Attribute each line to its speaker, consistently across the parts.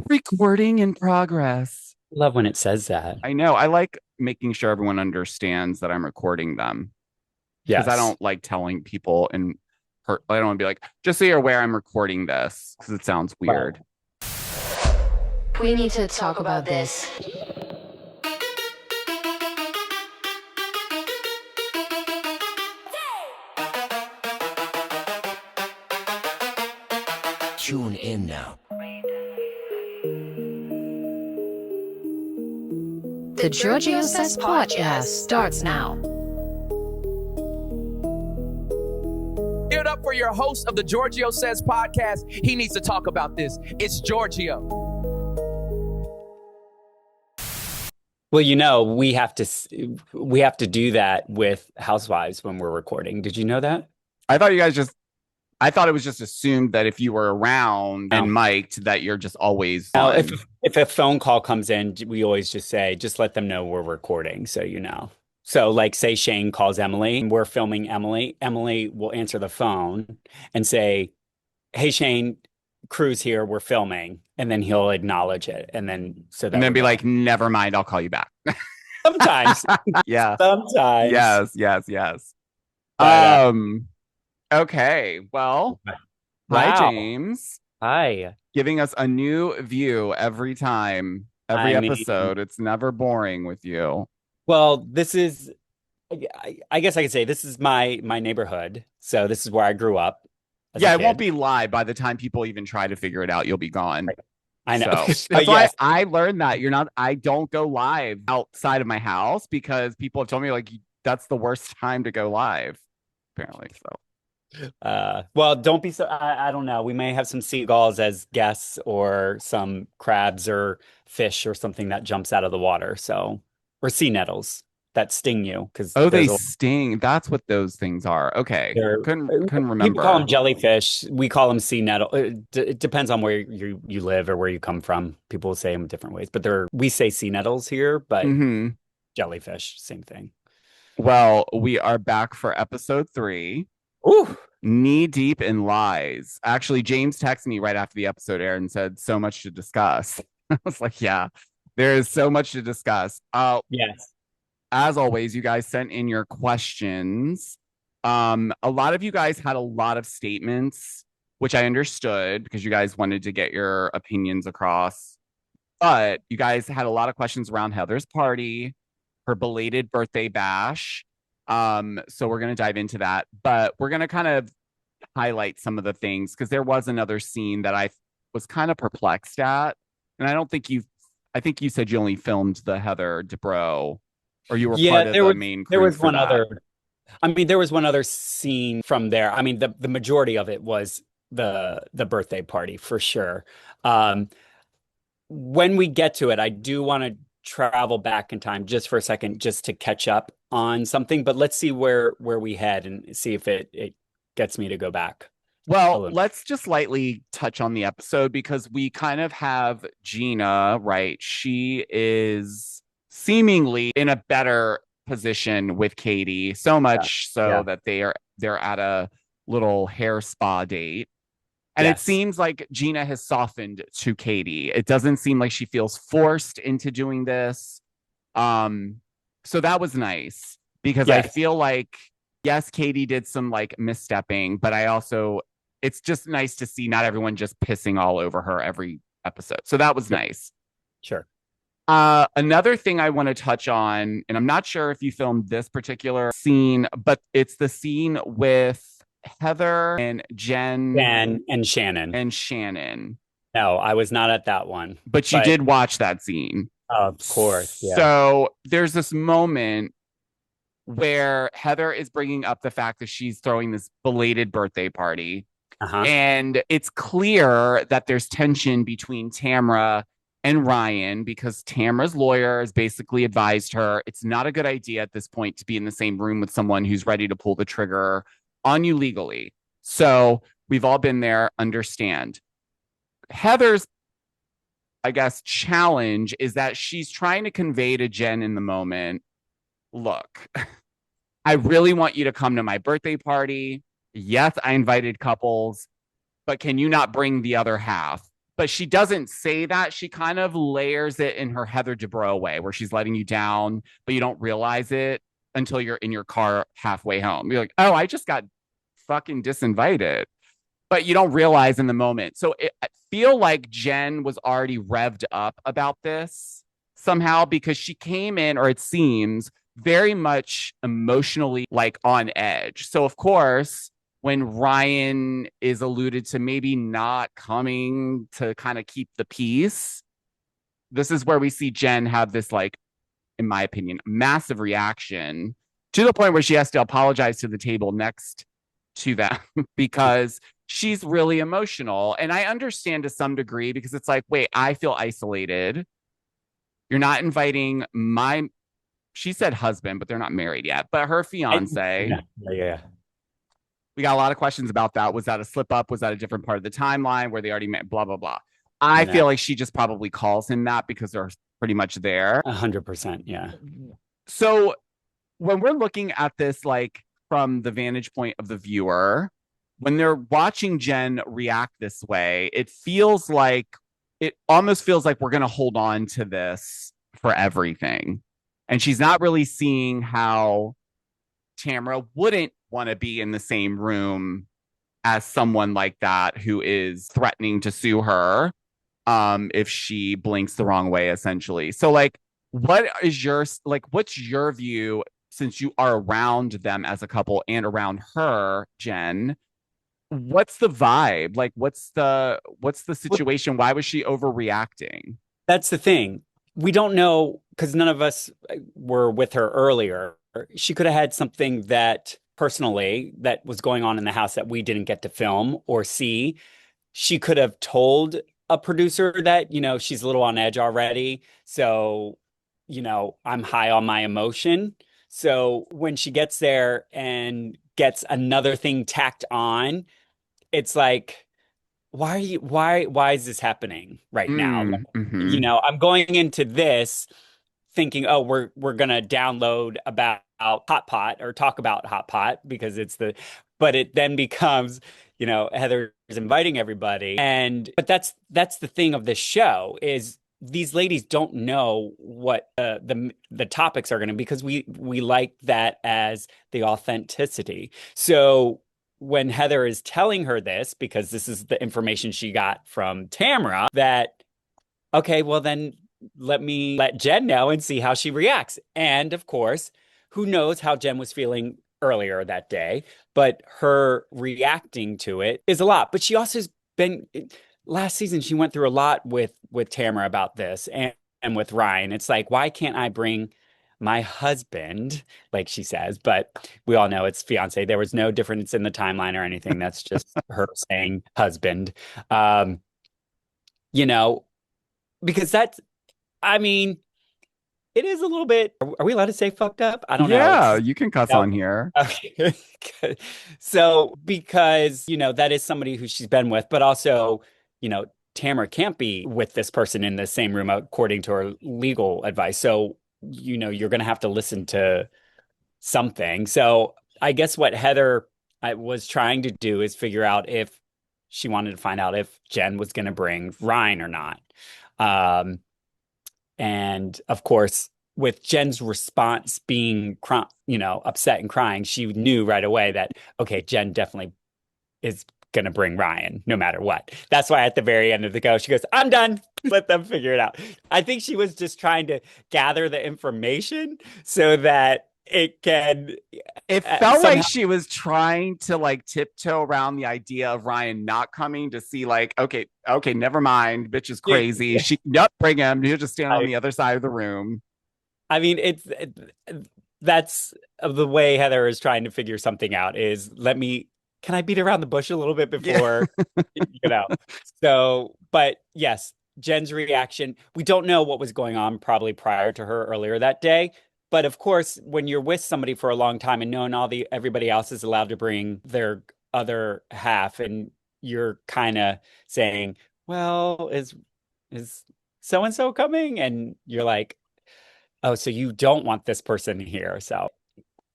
Speaker 1: Recording in progress.
Speaker 2: Love when it says that.
Speaker 1: I know. I like making sure everyone understands that I'm recording them because I
Speaker 2: Yes.
Speaker 1: don't like telling people and I don't want to be like, just so you're aware I'm recording this because it sounds
Speaker 2: Right.
Speaker 1: weird.
Speaker 3: We need to talk about this.
Speaker 4: Tune in now.
Speaker 3: The Georgio Says podcast starts now.
Speaker 5: Give it up for your host of the Georgio Says podcast. He needs to talk about this. It's Georgio.
Speaker 2: Well, we have to do that with Housewives when we're recording. Did you know that?
Speaker 1: I thought you guys just, I thought it was just assumed that if you were around
Speaker 2: No.
Speaker 1: and mic'd, that you're just always
Speaker 2: Now,
Speaker 1: on.
Speaker 2: if a phone call comes in, we always just say, just let them know we're recording, so you know. So, like, say Shane calls Emily, and we're filming Emily. Emily will answer the phone and say, "Hey, Shane, crew's here. We're filming," and then he'll acknowledge it, and then so
Speaker 1: And
Speaker 2: that
Speaker 1: then
Speaker 2: we're
Speaker 1: be
Speaker 2: good.
Speaker 1: like, never mind, I'll call you back.
Speaker 2: Sometimes,
Speaker 1: Yeah.
Speaker 2: sometimes,
Speaker 1: Yes, yes, yes.
Speaker 2: but
Speaker 1: Um, okay. Well, hi,
Speaker 2: wow.
Speaker 1: James.
Speaker 2: Hi.
Speaker 1: Giving us a new view every time, every
Speaker 2: I mean,
Speaker 1: episode. It's never boring with you.
Speaker 2: well, this is, I guess I could say this is my neighborhood. So this is where I grew up as a
Speaker 1: Yeah, it won't
Speaker 2: kid.
Speaker 1: be live by the time people even try to figure it out. You'll be gone.
Speaker 2: Right. I know.
Speaker 1: So
Speaker 2: But
Speaker 1: that's why
Speaker 2: yes,
Speaker 1: I learned that I don't go live outside of my house because people have told me like that's the worst time to go live, apparently. So
Speaker 2: well, don't be so, I don't know. We may have some seagulls as guests or some crabs or fish or something that jumps out of the water. So, or sea nettles that sting you because
Speaker 1: oh, they
Speaker 2: there's a
Speaker 1: sting. That's what those things are. Okay.
Speaker 2: They're
Speaker 1: Couldn't
Speaker 2: people call them
Speaker 1: remember.
Speaker 2: jellyfish. We call them sea nettle. It depends on where you live or where you come from. People say them different ways, but we say sea nettles here, but
Speaker 1: Hmm.
Speaker 2: jellyfish, same thing.
Speaker 1: Well, we are back for episode 3.
Speaker 2: Ooh,
Speaker 1: Knee deep in lies. Actually, James texted me right after the episode aired and said, so much to discuss. I was like, yeah, there is so much to discuss.
Speaker 2: yes,
Speaker 1: As always, you guys sent in your questions. A lot of you guys had a lot of statements, which I understood because you guys wanted to get your opinions across. But you guys had a lot of questions around Heather's party, her belated birthday bash. So we're going to dive into that, but we're going to kind of highlight some of the things because there was another scene that I was kind of perplexed at. And I don't think I think you said you only filmed the Heather Dubrow or you were
Speaker 2: yeah.
Speaker 1: part of the main
Speaker 2: There
Speaker 1: crew
Speaker 2: was
Speaker 1: for
Speaker 2: one
Speaker 1: that.
Speaker 2: other. I mean, there was one other scene from there. I mean, the majority of it was the birthday party for sure. Um, when we get to it, I do want to travel back in time just for a second, just to catch up on something. But let's see where we head and see if it gets me to go back a
Speaker 1: Well,
Speaker 2: little.
Speaker 1: let's just lightly touch on the episode because we kind of have Gina, right? She is seemingly in a better position with Katie, so
Speaker 2: Yeah.
Speaker 1: much so
Speaker 2: Yeah.
Speaker 1: that they're at a little hair spa date. And it
Speaker 2: Yes.
Speaker 1: seems like Gina has softened to Katie. It doesn't seem like she feels forced into doing this. Um, so that was nice because I
Speaker 2: Yes.
Speaker 1: feel like yes, Katie did some like misstepping, but I also it's just nice to see not everyone just pissing all over her every episode. So that was
Speaker 2: Yeah.
Speaker 1: nice.
Speaker 2: Sure.
Speaker 1: Another thing I want to touch on, and I'm not sure if you filmed this particular scene, but it's the scene with Heather and Jenn
Speaker 2: And Shannon.
Speaker 1: and Shannon.
Speaker 2: No, I was not at that one,
Speaker 1: But you
Speaker 2: but
Speaker 1: did watch that scene.
Speaker 2: of course, yeah.
Speaker 1: So there's this moment where Heather is bringing up the fact that she's throwing this belated birthday party.
Speaker 2: Uh-huh.
Speaker 1: And it's clear that there's tension between Tamra and Ryan because Tamra's lawyer has basically advised her it's not a good idea at this point to be in the same room with someone who's ready to pull the trigger on you legally. So we've all been there, understand. Heather's, I guess, challenge is that she's trying to convey to Jenn in the moment, look, I really want you to come to my birthday party. Yes, I invited couples, but can you not bring the other half? but she doesn't say that. She kind of layers it in her Heather Dubrow way, where she's letting you down, but you don't realize it until you're in your car halfway home. You're like, oh, I just got fucking disinvited, but you don't realize in the moment. So I feel like Jenn was already revved up about this somehow, because she came in, or it seems, very much emotionally like on edge. So of course, when Ryan is alluded to maybe not coming to kind of keep the peace, this is where we see Jenn have this, like, in my opinion, massive reaction, to the point where she has to apologize to the table next to them because she's really emotional. And I understand to some degree, because it's like, wait, I feel isolated. You're not inviting she said husband, but they're not married yet, but her fiance.
Speaker 2: Yeah.
Speaker 1: We got a lot of questions about that. Was that a slip up? Was that a different part of the timeline where they already met? Blah, blah, blah. I feel like she just probably calls him that because they're pretty much there.
Speaker 2: 100%. Yeah.
Speaker 1: So when we're looking at this, like, from the vantage point of the viewer, when they're watching Jenn react this way, it almost feels like we're going to hold on to this for everything. And she's not really seeing how Tamra wouldn't want to be in the same room as someone like that who is threatening to sue her if she blinks the wrong way, essentially. So, like, what's your view, since you are around them as a couple and around her, Jenn? What's the vibe? Like, what's the situation? Why was she overreacting?
Speaker 2: That's the thing. We don't know, because none of us were with her earlier. She could have had something that personally that was going on in the house that we didn't get to film or see. She could have told a producer that, she's a little on edge already. So, I'm high on my emotion. So when she gets there and gets another thing tacked on, it's like, why is this happening right now?
Speaker 1: Mm-hmm.
Speaker 2: I'm going into this thinking, oh, we're gonna download about Hot Pot or talk about Hot Pot because but it then becomes, Heather's inviting everybody. But that's the thing of this show, is these ladies don't know what the topics are going to be, because we like that as the authenticity. So when Heather is telling her this, because this is the information she got from Tamra, that, okay, well then let me let Jenn know and see how she reacts. And of course, who knows how Jenn was feeling earlier that day, but her reacting to it is a lot. But she also has been, last season, she went through a lot with Tamra about this and with Ryan. It's like, why can't I bring my husband, like she says, but we all know it's fiance. There was no difference in the timeline or anything. That's just her saying husband. Because it is a little bit. Are we allowed to say fucked up? I don't know.
Speaker 1: Yeah, you can cuss on here.
Speaker 2: Okay. So, because, that is somebody who she's been with, but also, Tamra can't be with this person in the same room according to her legal advice. So, you're going to have to listen to something. So I guess what Heather was trying to do is figure out if she wanted to find out if Jenn was going to bring Ryan or not. And of course, with Jenn's response being, upset and crying, she knew right away that, okay, Jenn definitely is going to bring Ryan no matter what. That's why at the very end of the go, she goes, I'm done. Let them figure it out. I think she was just trying to gather the information so that it
Speaker 1: felt like she was trying to, like, tiptoe around the idea of Ryan not coming, to see, like, okay, never mind, bitch is crazy. Bring him. He'll just stand on the other side of the room.
Speaker 2: I mean, that's the way Heather is trying to figure something out, is can I beat around the bush a little bit before, So, but yes, Jenn's reaction, we don't know what was going on probably prior to her earlier that day. But of course, when you're with somebody for a long time and knowing everybody else is allowed to bring their other half, and you're kind of saying, well, is so-and-so coming? And you're like, oh, so you don't want this person here. So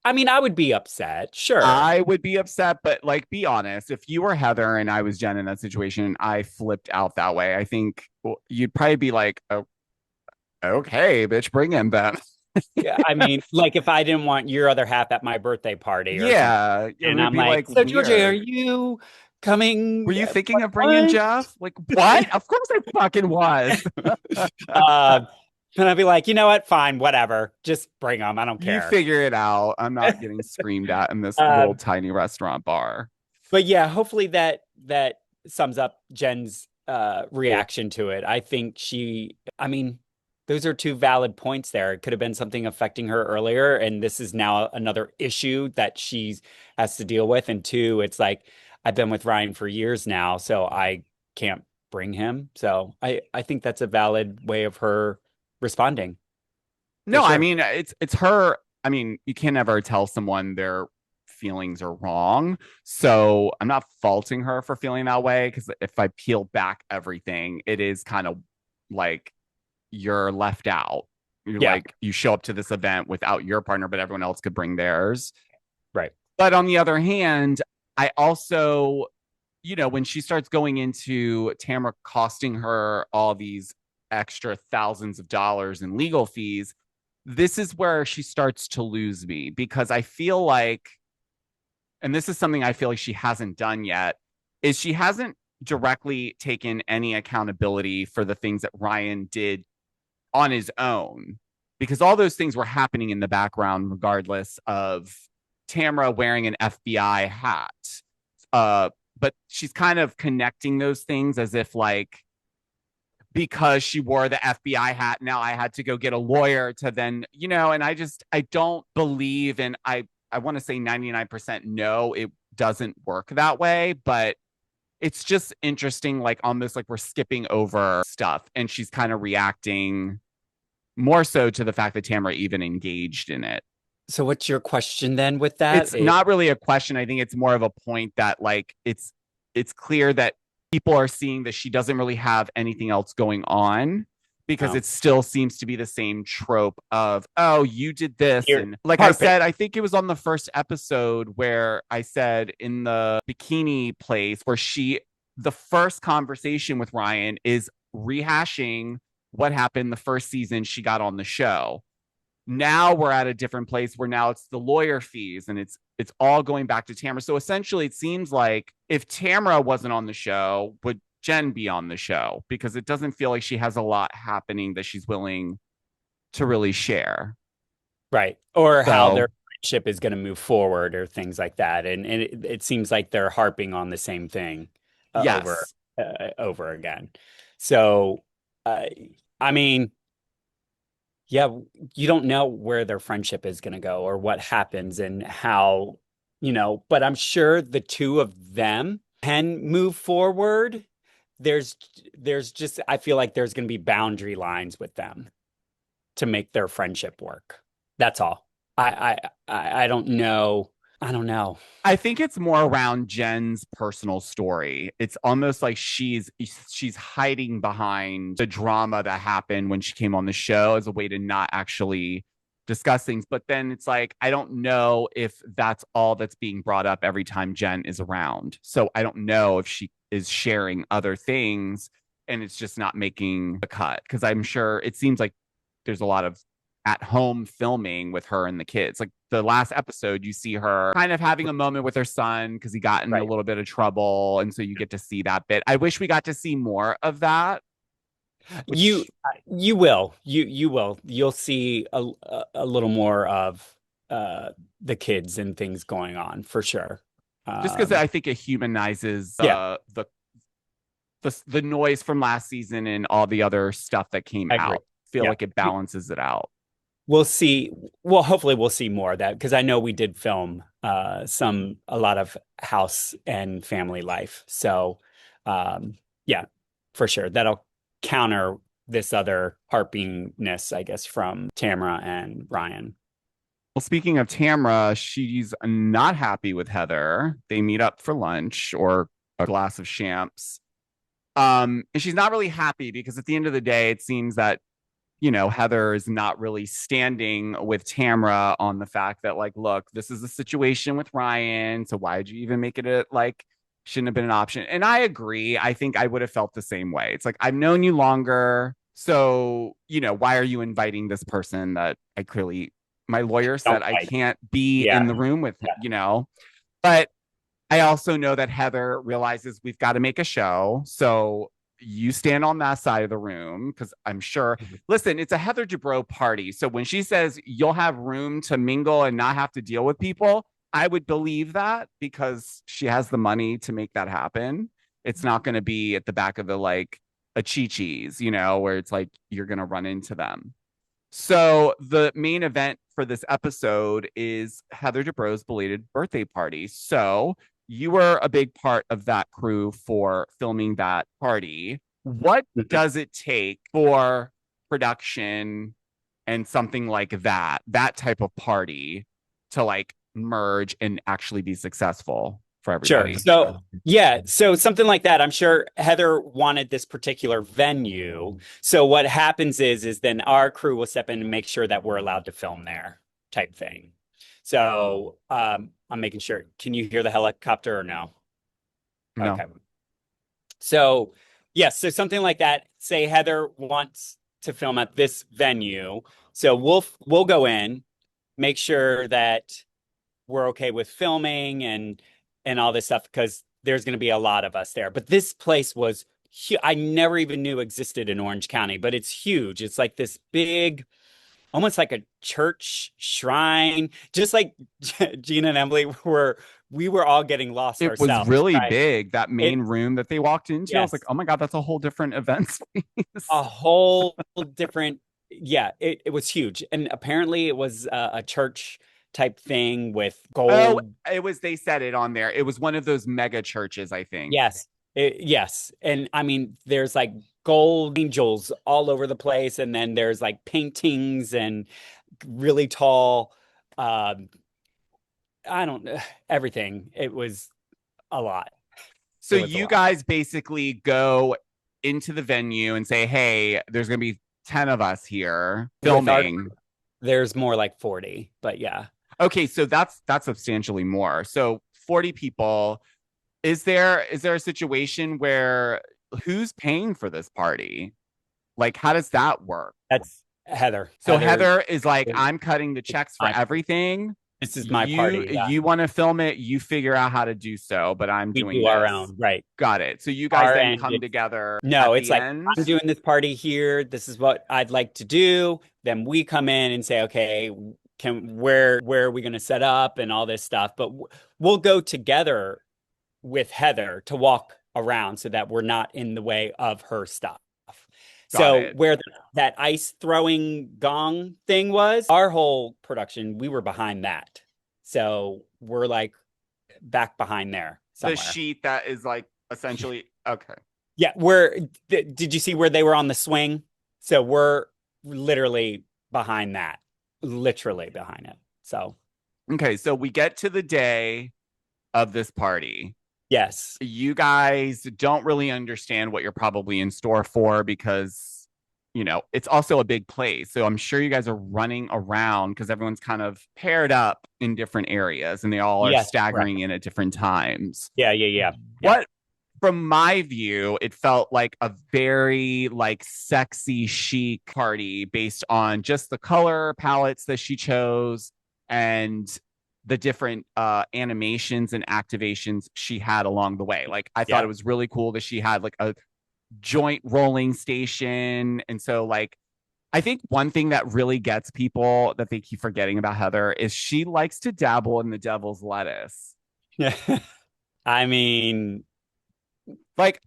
Speaker 2: I mean, I would be upset. Sure.
Speaker 1: I would be upset, but like, be honest. If you were Heather and I was Jen in that situation, I flipped out that way. I think you'd probably be like, oh, okay, bitch, bring him then.
Speaker 2: Yeah, I mean, like if I didn't want your other half at my birthday party or something,
Speaker 1: Yeah, it
Speaker 2: and
Speaker 1: would
Speaker 2: I'm
Speaker 1: be
Speaker 2: like,
Speaker 1: like
Speaker 2: so Georgia, are
Speaker 1: weird.
Speaker 2: you coming
Speaker 1: Were you thinking
Speaker 2: for
Speaker 1: of bringing
Speaker 2: lunch?
Speaker 1: Jeff? Like, what? Of course I fucking was.
Speaker 2: Uh, and I'd be like, you know what? Fine, whatever. Just bring them. I don't
Speaker 1: You
Speaker 2: care.
Speaker 1: figure it out. I'm not getting screamed at in this
Speaker 2: Uh,
Speaker 1: little tiny restaurant bar.
Speaker 2: but yeah, hopefully that sums up Jen's reaction to it. I think I mean, those are two valid points there. It could have been something affecting her earlier, and this is now another issue that she has to deal with. And two, it's like I've been with Ryan for years now, so I can't bring him. So I think that's a valid way of her responding for
Speaker 1: No, I
Speaker 2: sure.
Speaker 1: mean it's her. I mean, you can never tell someone their feelings are wrong. So I'm not faulting her for feeling that way because if I peel back everything, it is kind of like you're left out. You're
Speaker 2: Yeah,
Speaker 1: like you show up to this event without your partner, but everyone else could bring theirs.
Speaker 2: right.
Speaker 1: But on the other hand, I also, when she starts going into Tamra costing her all these extra thousands of dollars in legal fees, this is where she starts to lose me because I feel like, and this is something I feel like she hasn't done yet, is she hasn't directly taken any accountability for the things that Ryan did on his own because all those things were happening in the background regardless of Tamra wearing an FBI hat. But she's kind of connecting those things as if like because she wore the FBI hat, now I had to go get a lawyer to then, and I don't believe, and I want to say 99% no, it doesn't work that way, but it's just interesting, like almost like we're skipping over stuff and she's kind of reacting more so to the fact that Tamra even engaged in it.
Speaker 2: So what's your question then with that?
Speaker 1: It's not really a question. I think it's more of a point that like it's clear that people are seeing that she doesn't really have anything else going on because
Speaker 2: Oh,
Speaker 1: it still seems to be the same trope of, oh, you did this.
Speaker 2: you're
Speaker 1: And like I
Speaker 2: carpet.
Speaker 1: said, I think it was on the first episode where I said in the bikini place where the first conversation with Ryan is rehashing what happened the first season she got on the show. Now we're at a different place where now it's the lawyer fees and it's all going back to Tamra. So essentially it seems like if Tamra wasn't on the show, would Jenn be on the show? Because it doesn't feel like she has a lot happening that she's willing to really share.
Speaker 2: Right. Or how
Speaker 1: So
Speaker 2: their friendship is going to move forward or things like that. And it seems like they're harping on the same thing over
Speaker 1: yes.
Speaker 2: over again. So, uh, I mean, yeah, you don't know where their friendship is going to go or what happens and how, but I'm sure the two of them can move forward. There's there's just I feel like there's going to be boundary lines with them to make their friendship work. That's all. I don't know. I don't know.
Speaker 1: I think it's more around Jen's personal story. It's almost like she's hiding behind the drama that happened when she came on the show as a way to not actually discuss things. But then it's like, I don't know if that's all that's being brought up every time Jenn is around. So I don't know if she is sharing other things and it's just not making the cut. Because I'm sure it seems like there's a lot of at home filming with her and the kids. Like the last episode, you see her kind of having a moment with her son because he got in a
Speaker 2: Right.
Speaker 1: little bit of trouble. And so you get to see that bit. I wish we got to see more of that.
Speaker 2: You
Speaker 1: Which
Speaker 2: you will. You will. You'll see a little more of the kids and things going on for sure.
Speaker 1: just because I think it humanizes
Speaker 2: Yeah,
Speaker 1: the noise from last season and all the other stuff that came
Speaker 2: I agree.
Speaker 1: out. Feel
Speaker 2: Yeah.
Speaker 1: like it balances it out.
Speaker 2: We'll see. Well, hopefully we'll see more of that because I know we did film a lot of house and family life. So yeah, for sure. That'll counter this other harpiness, I guess, from Tamra and Ryan.
Speaker 1: Well, speaking of Tamra, she's not happy with Heather. They meet up for lunch or a glass of champs. And she's not really happy because at the end of the day, it seems that Heather is not really standing with Tamra on the fact that, like, look, this is a situation with Ryan. So why did you even make it shouldn't have been an option? And I agree. I think I would have felt the same way. It's like, I've known you longer. So, why are you inviting this person that my lawyer said
Speaker 2: Don't
Speaker 1: I
Speaker 2: like.
Speaker 1: can't be
Speaker 2: Yeah.
Speaker 1: in the room with him. But I also know that Heather realizes we've got to make a show. So you stand on that side of the room because I'm sure, listen, it's a Heather Dubrow party. So when she says you'll have room to mingle and not have to deal with people, I would believe that because she has the money to make that happen. It's not going to be at the back of a Chi-Chi's, where it's like you're going to run into them. So the main event for this episode is Heather Dubrow's belated birthday party. So you were a big part of that crew for filming that party. What does it take for production and something like that type of party to merge and actually be successful for everybody?
Speaker 2: Sure. So, yeah. So something like that. I'm sure Heather wanted this particular venue. So what happens is then our crew will step in and make sure that we're allowed to film there type thing. So I'm making sure. Can you hear the helicopter or no?
Speaker 1: No.
Speaker 2: Okay. So, yes. So something like that. Say Heather wants to film at this venue. So we'll go in, make sure that we're okay with filming and all this stuff because there's going to be a lot of us there. But this place was I never even knew existed in Orange County, but it's huge. It's like this big, almost like a church shrine, just like Gina and Emily we were all getting lost
Speaker 1: It was
Speaker 2: ourselves.
Speaker 1: really
Speaker 2: Right?
Speaker 1: big, that main room that they walked into. I was
Speaker 2: Yes.
Speaker 1: like, oh my God, that's a whole different event space.
Speaker 2: A whole different, yeah, it was huge. And apparently it was a church type thing with
Speaker 1: Oh,
Speaker 2: gold.
Speaker 1: they said it on there. It was one of those mega churches, I think.
Speaker 2: Yes. Yes. And I mean, there's like gold angels all over the place. And then there's like paintings and really tall, I don't know, everything. It was a lot.
Speaker 1: So you guys basically go into the venue and say, hey, there's going to be 10 of us here filming.
Speaker 2: There's more like 40, but yeah.
Speaker 1: Okay, so that's substantially more. So 40 people. Is there a situation where who's paying for this party? Like, how does that work?
Speaker 2: That's Heather.
Speaker 1: So Heather is like, I'm cutting the checks for everything.
Speaker 2: This is my party. Yeah.
Speaker 1: You want to film it, you figure out how to do so, but I'm doing
Speaker 2: do our own, right?
Speaker 1: Got it. So you guys then come together.
Speaker 2: No, it's like, I'm doing this party here. This is what I'd like to do. Then we come in and say, okay, where are we going to set up and all this stuff? But we'll go together with Heather to walk around so that we're not in the way of her stuff. So where that ice throwing gong thing was, our whole production, we were behind that. So we're like back behind there somewhere.
Speaker 1: The sheet that is like essentially, okay.
Speaker 2: Yeah, did you see where they were on the swing? So we're literally behind that, literally behind it. So.
Speaker 1: Okay, so we get to the day of this party.
Speaker 2: Yes.
Speaker 1: You guys don't really understand what you're probably in store for because, it's also a big place. So I'm sure you guys are running around because everyone's kind of paired up in different areas and they all are staggering in at different times.
Speaker 2: Yeah.
Speaker 1: What, from my view, it felt like a very sexy chic party based on just the color palettes that she chose and the different animations and activations she had along the way. Like, I thought it was really cool that she had like a joint rolling station. And so I think one thing that really gets people that they keep forgetting about Heather is she likes to dabble in the devil's lettuce.
Speaker 2: Yeah. I mean,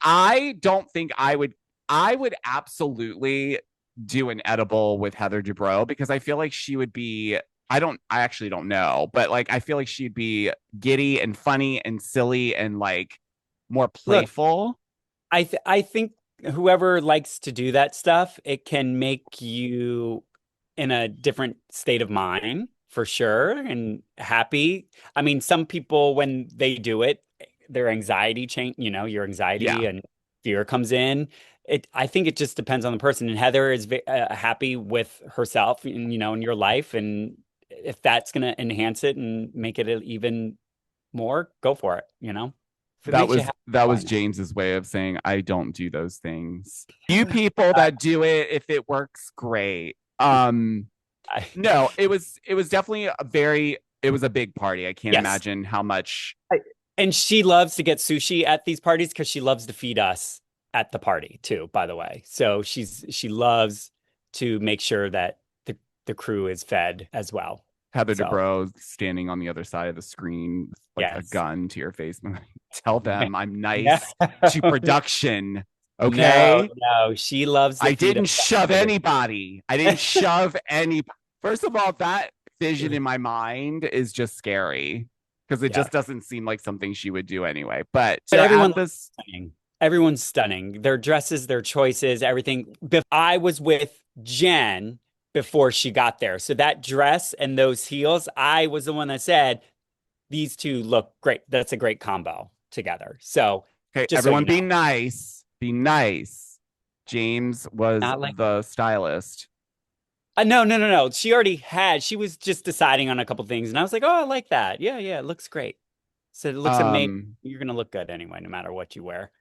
Speaker 1: I don't think I would absolutely do an edible with Heather Dubrow because I feel like she would be, I actually don't know, but I feel like she'd be giddy and funny and silly and more playful.
Speaker 2: Look, I think whoever likes to do that stuff, it can make you in a different state of mind for sure and happy. I mean, some people when they do it, their anxiety change, your anxiety and fear comes in I think it just depends on the person. And Heather is happy with herself, and in your life, and if that's going to enhance it and make it even more, go for it. If it
Speaker 1: That
Speaker 2: makes you
Speaker 1: was
Speaker 2: happy,
Speaker 1: that
Speaker 2: why
Speaker 1: was
Speaker 2: not?
Speaker 1: James's way of saying I don't do those things. You people that do it, if it works, great.
Speaker 2: I,
Speaker 1: No, it was definitely it was a big party. I can't
Speaker 2: yes.
Speaker 1: imagine how much.
Speaker 2: And she loves to get sushi at these parties because she loves to feed us at the party too, by the way. So she loves to make sure that the crew is fed as well.
Speaker 1: Heather
Speaker 2: So
Speaker 1: Dubrow standing on the other side of the screen with like a
Speaker 2: yes.
Speaker 1: gun to your face. Tell them I'm
Speaker 2: No,
Speaker 1: nice to production.
Speaker 2: no,
Speaker 1: Okay.
Speaker 2: no. She loves to
Speaker 1: I
Speaker 2: feed us
Speaker 1: didn't shove
Speaker 2: afterwards.
Speaker 1: anybody. I didn't shove any. First of all, that vision in my mind is just scary because it
Speaker 2: Yeah.
Speaker 1: just doesn't seem like something she would do anyway. But
Speaker 2: But
Speaker 1: you're
Speaker 2: everyone
Speaker 1: at
Speaker 2: looks
Speaker 1: this.
Speaker 2: stunning. Everyone's stunning. Their dresses, their choices, everything. I was with Jen before she got there. So that dress and those heels, I was the one that said, these two look great. That's a great combo together. So
Speaker 1: Okay,
Speaker 2: just so
Speaker 1: everyone
Speaker 2: you
Speaker 1: be
Speaker 2: know,
Speaker 1: nice. Be nice. James was
Speaker 2: not like,
Speaker 1: the stylist.
Speaker 2: no, no, no, no. She was just deciding on a couple things. And I was like, oh, I like that. Yeah, yeah, it looks great. So it looks amazing.
Speaker 1: Um,
Speaker 2: You're going to look good anyway, no matter what you wear.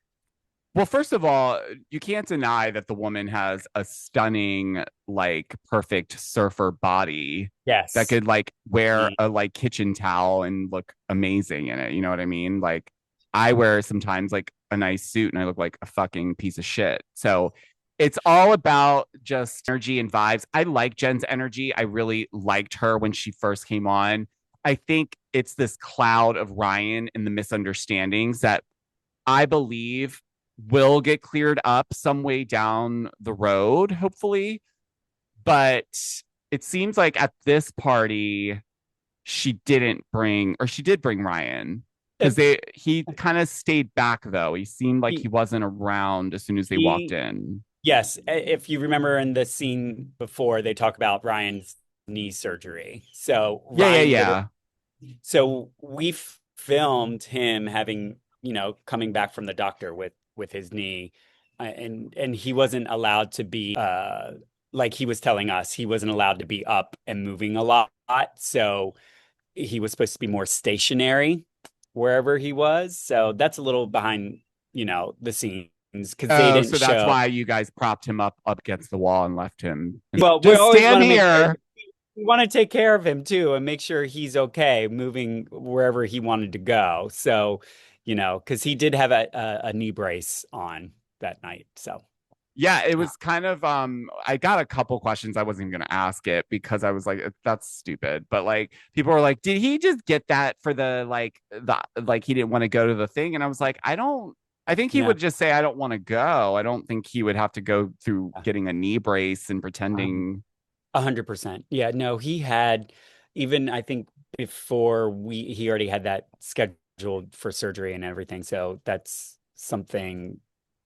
Speaker 1: well, first of all, you can't deny that the woman has a stunning, like perfect surfer body that
Speaker 2: Yes.
Speaker 1: could like wear a like kitchen towel and look amazing in it. You know what I mean? Like I wear sometimes like a nice suit and I look like a fucking piece of shit. So it's all about just energy and vibes. I like Jen's energy. I really liked her when she first came on. I think it's this cloud of Ryan and the misunderstandings that I believe will get cleared up some way down the road, hopefully. But it seems like at this party, she didn't bring, or she did bring Ryan because
Speaker 2: Uh,
Speaker 1: he kind of stayed back though. He seemed like he
Speaker 2: He,
Speaker 1: wasn't around as soon as they walked
Speaker 2: he,
Speaker 1: in.
Speaker 2: yes. If you remember in the scene before, they talk about Ryan's knee surgery. So
Speaker 1: Yeah, yeah,
Speaker 2: Ryan literally,
Speaker 1: yeah.
Speaker 2: so we filmed him having, coming back from the doctor with his knee, and he wasn't allowed to be, like he was telling us, he wasn't allowed to be up and moving a lot. So he was supposed to be more stationary wherever he was. So that's a little behind, the scenes because they
Speaker 1: Oh,
Speaker 2: didn't
Speaker 1: so that's
Speaker 2: show.
Speaker 1: why you guys propped him up against the wall and left him.
Speaker 2: Well, we
Speaker 1: Just
Speaker 2: always want
Speaker 1: stand
Speaker 2: to make sure
Speaker 1: here.
Speaker 2: we want to take care of him too and make sure he's okay moving wherever he wanted to go. So, because he did have a knee brace on that night. So,
Speaker 1: Yeah, it
Speaker 2: uh,
Speaker 1: was kind of I got a couple questions. I wasn't even gonna ask it because I was like, that's stupid. But like people were like, did he just get that for the he didn't want to go to the thing? And I was like, I think he
Speaker 2: no,
Speaker 1: would just say I don't want to go. I don't think he would have to go through getting a knee brace and
Speaker 2: um,
Speaker 1: pretending.
Speaker 2: 100%. Yeah, no, he had even I think before he already had that scheduled for surgery and everything. So that's something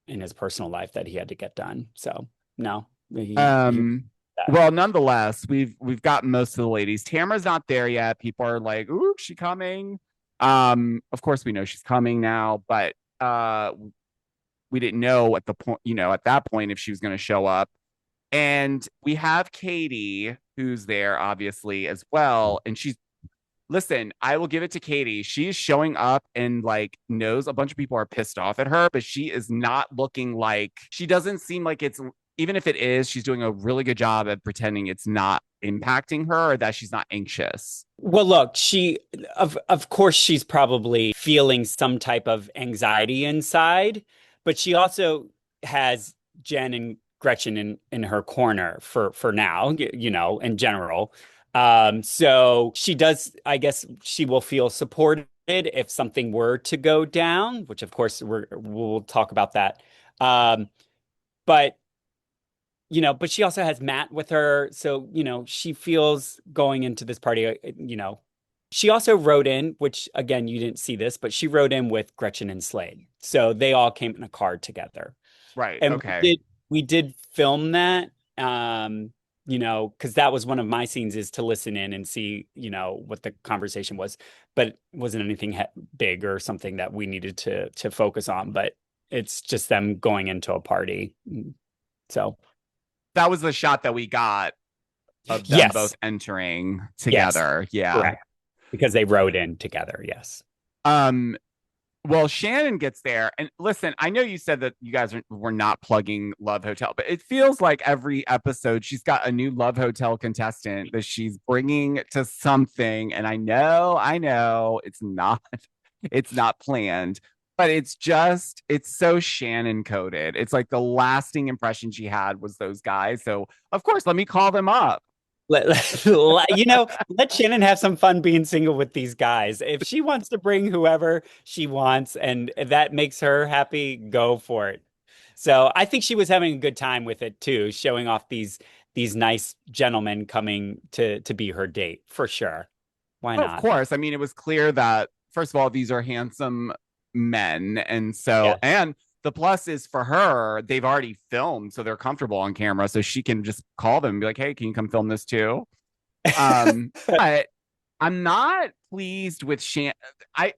Speaker 2: in his personal life that he had to get done. So no, he
Speaker 1: Um
Speaker 2: that.
Speaker 1: well, nonetheless, we've got most of the ladies. Tamara's not there yet. People are like, ooh, she coming. Of course we know she's coming now, but we didn't know at the point, at that point if she was going to show up. And we have Katie, who's there obviously as well. And listen, I will give it to Katie. She's showing up and like knows a bunch of people are pissed off at her, but she is not looking like, she doesn't seem like it's, even if it is, she's doing a really good job at pretending it's not impacting her or that she's not anxious.
Speaker 2: Well, look, of course she's probably feeling some type of anxiety inside, but she also has Jen and Gretchen in her corner for now, in general. So she does, I guess she will feel supported if something were to go down, which of course we'll talk about that. But but she also has Matt with her. So, she feels going into this party, she also wrote in, which again, you didn't see this, but she wrote in with Gretchen and Slade. So they all came in a car together.
Speaker 1: Right.
Speaker 2: And
Speaker 1: Okay.
Speaker 2: we did film that, because that was one of my scenes is to listen in and see, what the conversation was, but it wasn't anything big or something that we needed to focus on. But It's just them going into a party. So
Speaker 1: That was the shot that we got of them both
Speaker 2: yes,
Speaker 1: entering
Speaker 2: yes,
Speaker 1: together. Yeah.
Speaker 2: correct. Because they rode in together. Yes.
Speaker 1: Um, well, Shannon gets there, and listen, I know you said that you guys were not plugging Love Hotel, but it feels like every episode she's got a new Love Hotel contestant that she's bringing to something, and I know it's not planned, but it's so Shannon coded. It's like the lasting impression she had was those guys. So of course, let me call them up.
Speaker 2: Let Shannon have some fun being single with these guys. If she wants to bring whoever she wants and that makes her happy, go for it. So I think she was having a good time with it too, showing off these nice gentlemen coming to be her date for sure. Why
Speaker 1: Well, of
Speaker 2: not?
Speaker 1: course. I mean, it was clear that first of all, these are handsome men, and so
Speaker 2: Yes.
Speaker 1: and the plus is for her, they've already filmed, so they're comfortable on camera, so she can just call them and be like, "Hey, can you come film this too?" But I'm not pleased with Shan. I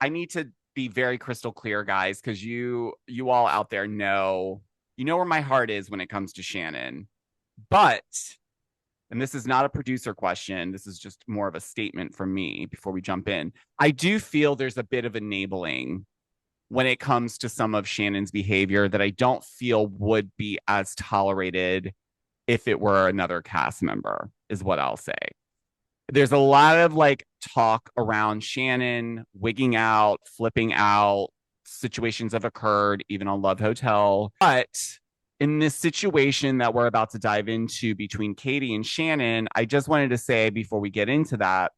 Speaker 1: need to be very crystal clear, guys, because you all out there know where my heart is when it comes to Shannon. But and this is not a producer question, this is just more of a statement from me before we jump in. I do feel there's a bit of enabling when it comes to some of Shannon's behavior that I don't feel would be as tolerated if it were another cast member, is what I'll say. There's a lot of like talk around Shannon wigging out, flipping out. Situations have occurred even on Love Hotel. But in this situation that we're about to dive into between Katie and Shannon, I just wanted to say before we get into that,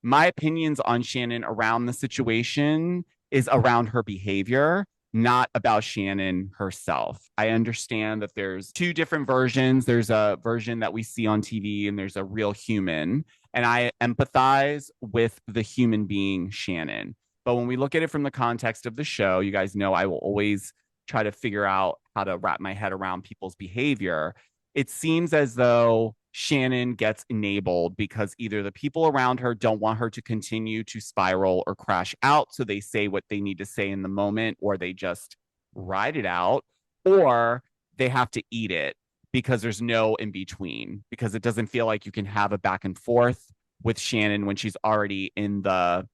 Speaker 1: my opinions on Shannon around the situation is around her behavior, not about Shannon herself. I understand that there's two different versions. There's a version that we see on TV and there's a real human. And I empathize with the human being Shannon. But when we look at it from the context of the show, you guys know I will always try to figure out how to wrap my head around people's behavior. It seems as though Shannon gets enabled because either the people around her don't want her to continue to spiral or crash out, so they say what they need to say in the moment, or they just ride it out, or they have to eat it because there's no in between, because it doesn't feel like you can have a back and forth with Shannon when she's already in the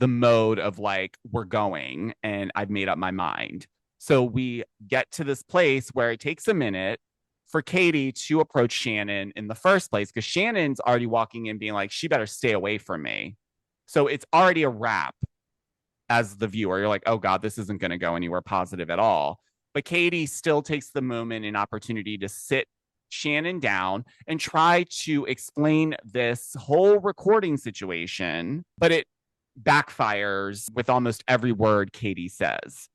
Speaker 1: mode of like, we're going and I've made up my mind. So we get to this place where it takes a minute for Katie to approach Shannon in the first place, because Shannon's already walking in being like, she better stay away from me. So it's already a wrap as the viewer. You're like, oh God, this isn't going to go anywhere positive at all. But Katie still takes the moment and opportunity to sit Shannon down and try to explain this whole recording situation, but it backfires with almost every word Katie says.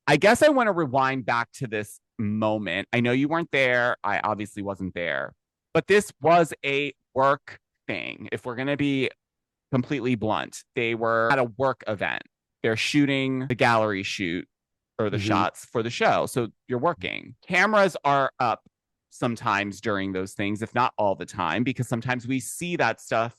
Speaker 1: I guess I want to rewind back to this moment. I know you weren't there. I obviously wasn't there, but this was a work thing. If we're going to be completely blunt, they were at a work event. They're shooting the gallery shoot or the shots for the show. So you're working. Cameras are up sometimes during those things, if not all the time, because sometimes we see that stuff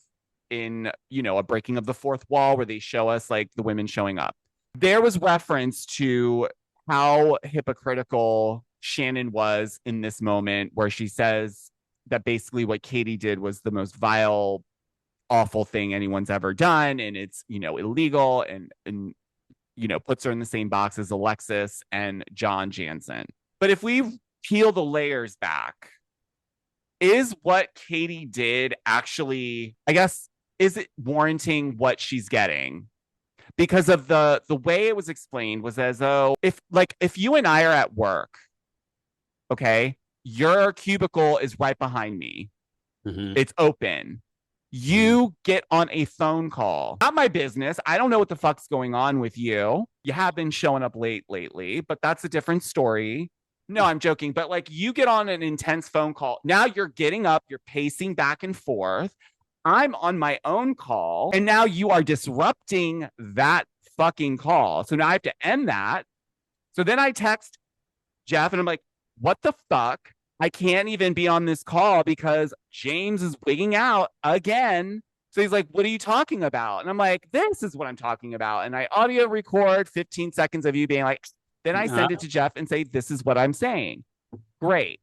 Speaker 1: in, a breaking of the fourth wall where they show us like the women showing up. There was reference to how hypocritical Shannon was in this moment, where she says that basically what Katie did was the most vile, awful thing anyone's ever done. And it's, illegal and puts her in the same box as Alexis and John Jansen. But if we peel the layers back, is what Katie did actually, I guess, is it warranting what she's getting? Because of the way it was explained was as though if you and I are at work, okay, your cubicle is right behind me. It's open. You get on a phone call. Not my business. I don't know what the fuck's going on with you. You have been showing up late lately, but that's a different story. No, I'm joking. But like, you get on an intense phone call. Now you're getting up, you're pacing back and forth. I'm on my own call, and now you are disrupting that fucking call. So now I have to end that. So then I text Jeff and I'm like, what the fuck? I can't even be on this call because James is wigging out again. So he's like, what are you talking about? And I'm like, this is what I'm talking about. And I audio record 15 seconds of you being like, Then I send it to Jeff and say, this is what I'm saying. Great.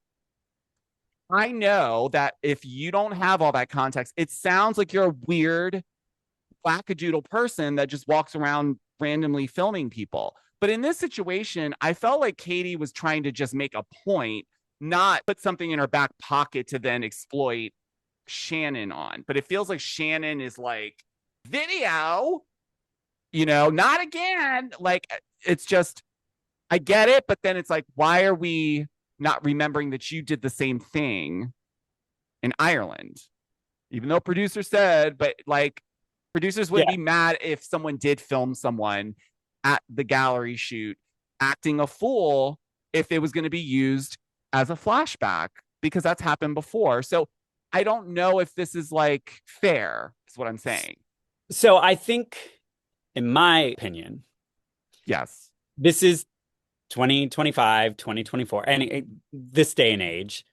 Speaker 1: I know that if you don't have all that context, it sounds like you're a weird wackadoodle person that just walks around randomly filming people. But in this situation, I felt like Katie was trying to just make a point, not put something in her back pocket to then exploit Shannon on. But it feels like Shannon is like, video, not again. Like, it's just, I get it. But then it's like, why are we not remembering that you did the same thing in Ireland? Even though producer said, but like, producers wouldn't be mad if someone did film someone at the gallery shoot acting a fool if it was going to be used as a flashback, because that's happened before. So I don't know if this is like fair, is what I'm saying.
Speaker 2: So I think, in my opinion,
Speaker 1: yes,
Speaker 2: this is 2025, 2024, and this day and age,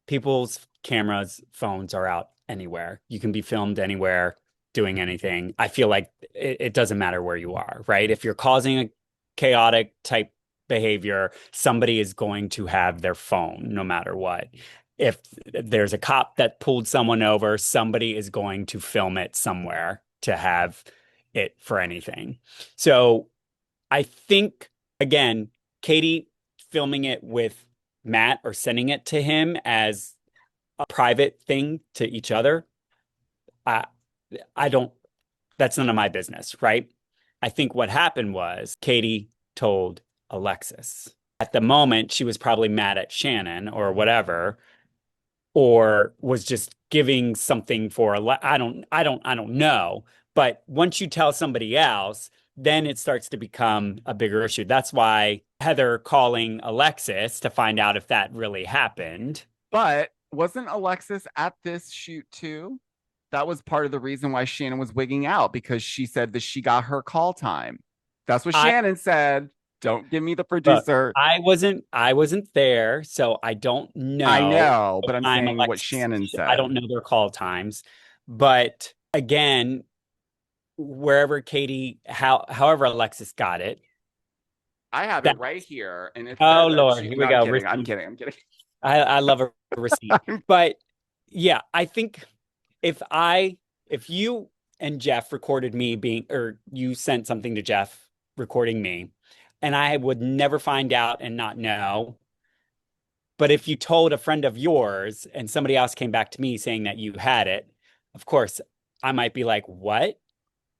Speaker 2: people's cameras, phones are out anywhere. You can be filmed anywhere, doing anything. I feel like it doesn't matter where you are, right? If you're causing a chaotic type behavior, somebody is going to have their phone no matter what. If there's a cop that pulled someone over, somebody is going to film it somewhere to have it for anything. So I think, again, Katie filming it with Matt or sending it to him as a private thing to each other, I don't, that's none of my business, right? I think what happened was Katie told Alexis. At the moment, she was probably mad at Shannon or whatever, or was just giving something for I don't know. But once you tell somebody else, then it starts to become a bigger issue. That's why Heather calling Alexis to find out if that really happened.
Speaker 1: But wasn't Alexis at this shoot too? That was part of the reason why Shannon was wigging out, because she said that she got her call time. That's what Shannon said. Don't give me the producer.
Speaker 2: I wasn't there, so I don't know.
Speaker 1: I know, but I'm saying Alexis, what Shannon said.
Speaker 2: I don't know their call times. But again, wherever Katie, however Alexis got it.
Speaker 1: I have it right here. And
Speaker 2: oh, Lord, here we go.
Speaker 1: I'm kidding.
Speaker 2: I love a receipt. But yeah, I think if you and Jeff recorded me or you sent something to Jeff recording me, and I would never find out and not know. But if you told a friend of yours and somebody else came back to me saying that you had it, of course, I might be like, what?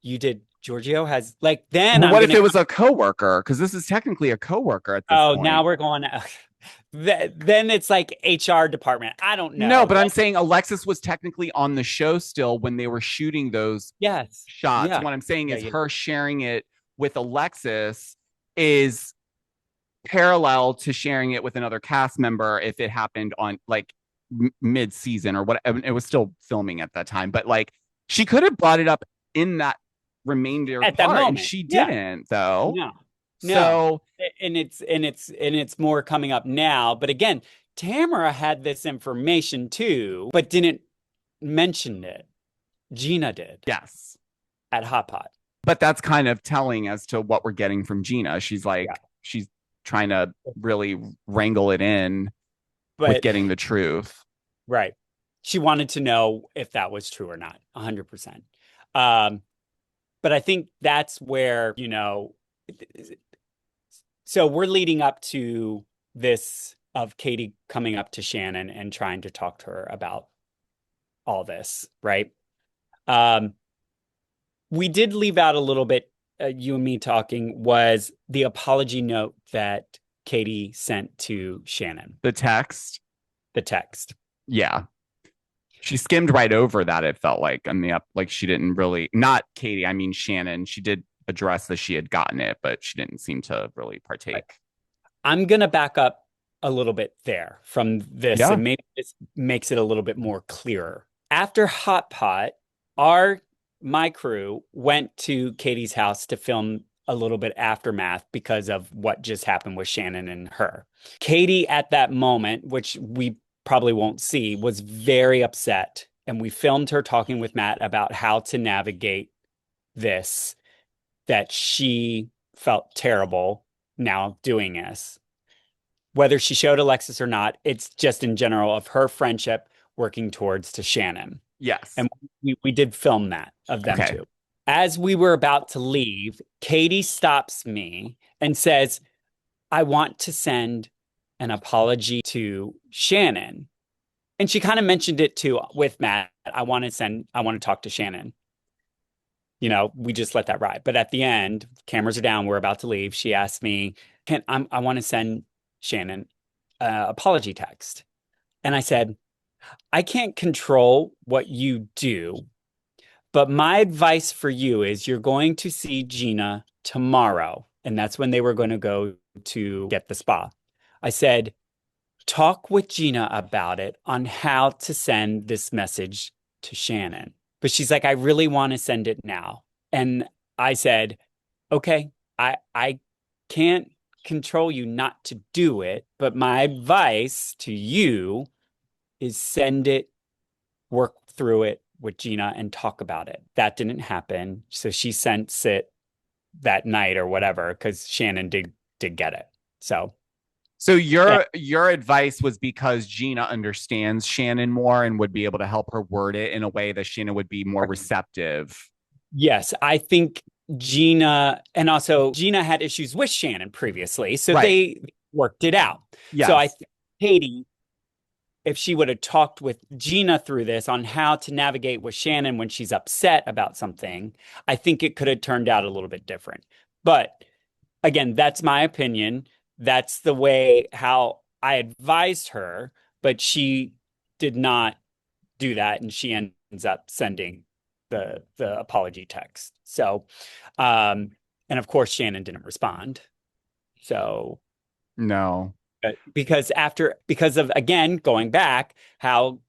Speaker 2: You did? Georgio has, like, then
Speaker 1: well, what if it was a coworker? Because this is technically a coworker at this point.
Speaker 2: Oh, now we're going then it's like HR department. I don't know.
Speaker 1: No, but I'm saying Alexis was technically on the show still when they were shooting those shots. Yeah. What I'm saying is her sharing it with Alexis is parallel to sharing it with another cast member if it happened on like mid-season or what. It was still filming at that time, but like she could have brought it up in that remainder
Speaker 2: at that moment,
Speaker 1: and she didn't though.
Speaker 2: No.
Speaker 1: So
Speaker 2: and it's more coming up now. But again, Tamra had this information too, but didn't mention it. Gina did.
Speaker 1: Yes.
Speaker 2: At Hot Pot.
Speaker 1: But that's kind of telling as to what we're getting from Gina. She's like, she's trying to really wrangle it in with getting the truth.
Speaker 2: Right. She wanted to know if that was true or not, 100%. But I think that's where, so we're leading up to this of Katie coming up to Shannon and trying to talk to her about all this, right? We did leave out a little bit, you and me talking, was the apology note that Katie sent to Shannon.
Speaker 1: The text?
Speaker 2: The text.
Speaker 1: Yeah. She skimmed right over that, it felt like, like she didn't really, not Katie, I mean Shannon. She did address that she had gotten it, but she didn't seem to really partake. Right.
Speaker 2: I'm going to back up a little bit there from this, and maybe this makes it a little bit more clearer. After Hot Pot, my crew went to Katie's house to film a little bit aftermath because of what just happened with Shannon and her. Katie at that moment, which we probably won't see, was very upset. And we filmed her talking with Matt about how to navigate this, that she felt terrible now doing this. Whether she showed Alexis or not, it's just in general of her friendship working towards to Shannon.
Speaker 1: Yes.
Speaker 2: And we did film that of them
Speaker 1: Okay.
Speaker 2: two. As we were about to leave, Katie stops me and says, I want to send an apology to Shannon. And she kind of mentioned it too with Matt. I want to talk to Shannon. You know, we just let that ride. But at the end, cameras are down. We're about to leave. She asked me, I want to send Shannon an apology text. And I said, I can't control what you do, but my advice for you is you're going to see Gina tomorrow. And that's when they were going to go to get the spa. I said, talk with Gina about it on how to send this message to Shannon. But she's like, I really want to send it now. And I said, okay, I can't control you not to do it, but my advice to you is send it, work through it with Gina and talk about it. That didn't happen. So she sent it that night or whatever, because Shannon did get it. So
Speaker 1: your advice was because Gina understands Shannon more and would be able to help her word it in a way that Shannon would be more receptive.
Speaker 2: Yes, I think Gina, and also Gina had issues with Shannon previously, so they worked it out.
Speaker 1: Yes.
Speaker 2: So I think Katie, if she would have talked with Gina through this on how to navigate with Shannon when she's upset about something, I think it could have turned out a little bit different. But again, that's my opinion. That's the way how I advised her, but she did not do that, and she ends up sending the apology text. So, and of course, Shannon didn't respond. So
Speaker 1: no.
Speaker 2: Because of, again, going back, how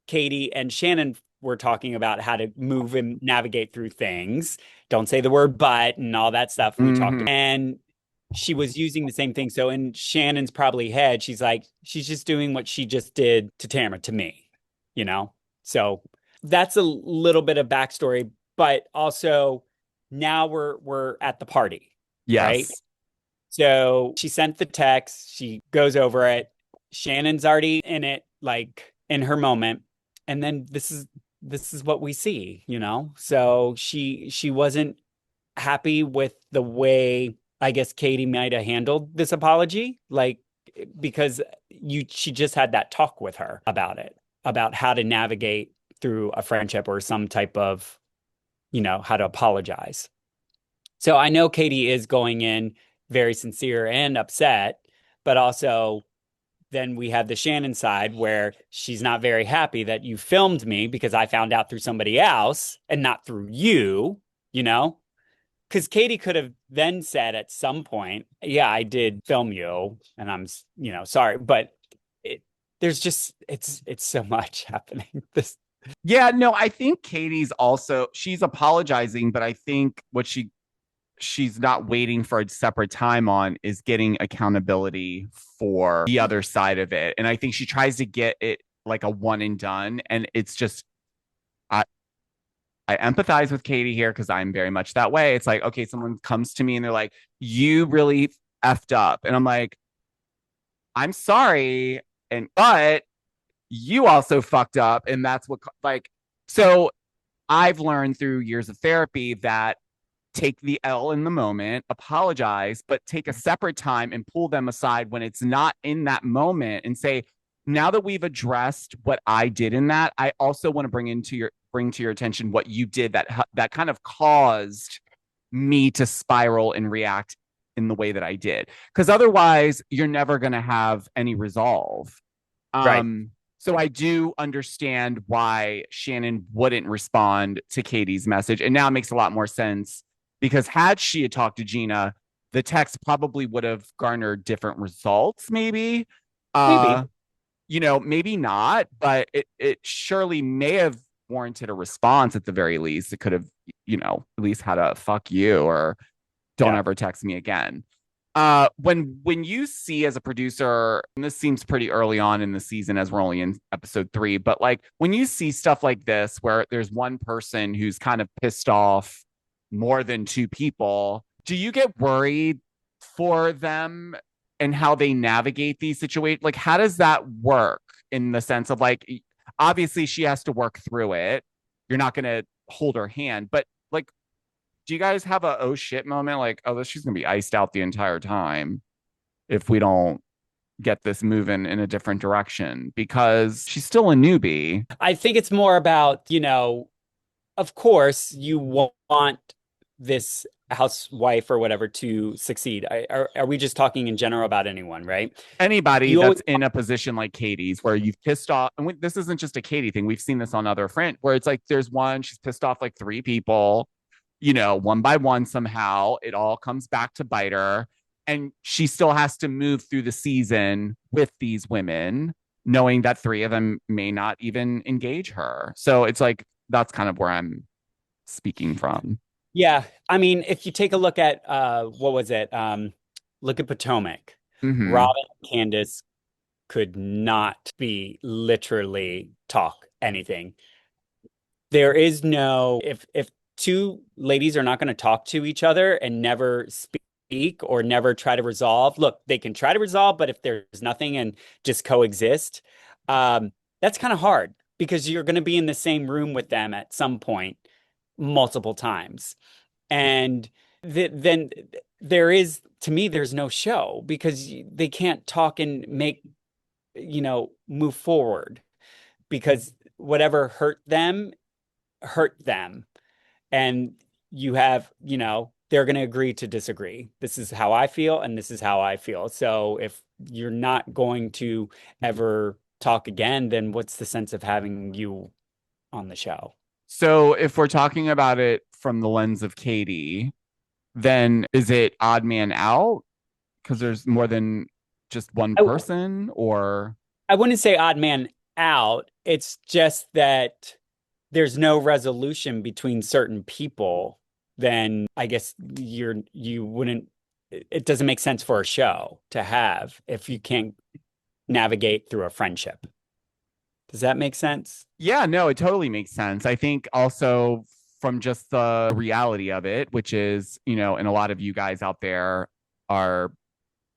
Speaker 2: Katie and Shannon were talking about how to move and navigate through things. Don't say the word but and all that stuff we talked about. And she was using the same thing. So in Shannon's probably head, she's like, she's just doing what she just did to Tamra, to me, you know? So that's a little bit of backstory, but also now we're at the party.
Speaker 1: Yes.
Speaker 2: Right? So she sent the text, she goes over it. Shannon's already in it, like in her moment. And then this is what we see, you know? So she wasn't happy with the way, I guess, Katie might have handled this apology, like, because she just had that talk with her about it, about how to navigate through a friendship or some type of, you know, how to apologize. So I know Katie is going in very sincere and upset, but also then we have the Shannon side where she's not very happy that you filmed me because I found out through somebody else and not through you, you know? Because Katie could have then said at some point, yeah, I did film you and I'm, you know, sorry, but there's just, it's so much happening.
Speaker 1: Yeah, no, I think she's apologizing, but I think what she's not waiting for a separate time on is getting accountability for the other side of it. And I think she tries to get it like a one and done. And it's just, I empathize with Katie here because I'm very much that way. It's like, okay, someone comes to me and they're like, you really effed up. And I'm like, I'm sorry. But you also fucked up. And that's what, like, so I've learned through years of therapy that take the L in the moment, apologize, but take a separate time and pull them aside when it's not in that moment and say, now that we've addressed what I did in that, I also want to bring to your attention what you did that kind of caused me to spiral and react in the way that I did. Because otherwise, you're never going to have any resolve.
Speaker 2: Right.
Speaker 1: So I do understand why Shannon wouldn't respond to Katie's message. And now it makes a lot more sense because had she had talked to Gina, the text probably would have garnered different results, maybe.
Speaker 2: Maybe.
Speaker 1: You know, maybe not, but it surely may have warranted a response at the very least. It could have, you know, at least had a fuck you or don't ever text me again. When you see as a producer, and this seems pretty early on in the season as we're only in episode 3, but like when you see stuff like this where there's one person who's kind of pissed off more than two people, do you get worried for them and how they navigate these situations? Like, how does that work in the sense of like, obviously she has to work through it. You're not going to hold her hand, but like, do you guys have a oh shit moment? Like, oh, she's going to be iced out the entire time if we don't get this moving in a different direction because she's still a newbie.
Speaker 2: I think it's more about, of course, you want this housewife or whatever to succeed. Are we just talking in general about anyone, right?
Speaker 1: Anybody
Speaker 2: You
Speaker 1: that's
Speaker 2: always,
Speaker 1: in a position like Katie's where you've pissed off, and this isn't just a Katie thing. We've seen this on other friends where it's like there's one, she's pissed off like three people, one by one somehow. It all comes back to bite her. And she still has to move through the season with these women, knowing that three of them may not even engage her. So it's like, that's kind of where I'm speaking from.
Speaker 2: yeah. I mean, if you take a look at what was it? Look at Potomac.
Speaker 1: Mm-hmm.
Speaker 2: Robin and Candace could not be literally talk anything. There is no if two ladies are not going to talk to each other and never speak or never try to resolve. Look, they can try to resolve, but if there's nothing and just coexist, that's kind of hard because you're going to be in the same room with them at some point multiple times. And then there is, to me, there's no show because they can't talk and make, move forward because whatever hurt them. And you have, they're going to agree to disagree. This is how I feel, and this is how I feel. So if you're not going to ever talk again, then what's the sense of having you on the show?
Speaker 1: So if we're talking about it from the lens of Katie, then is it odd man out? Because there's more than just one person, or
Speaker 2: I wouldn't say odd man out. It's just that there's no resolution between certain people, then I guess you wouldn't, it doesn't make sense for a show to have if you can't navigate through a friendship. Does that make sense?
Speaker 1: yeah, no, it totally makes sense. I think also from just the reality of it, which is, and a lot of you guys out there are,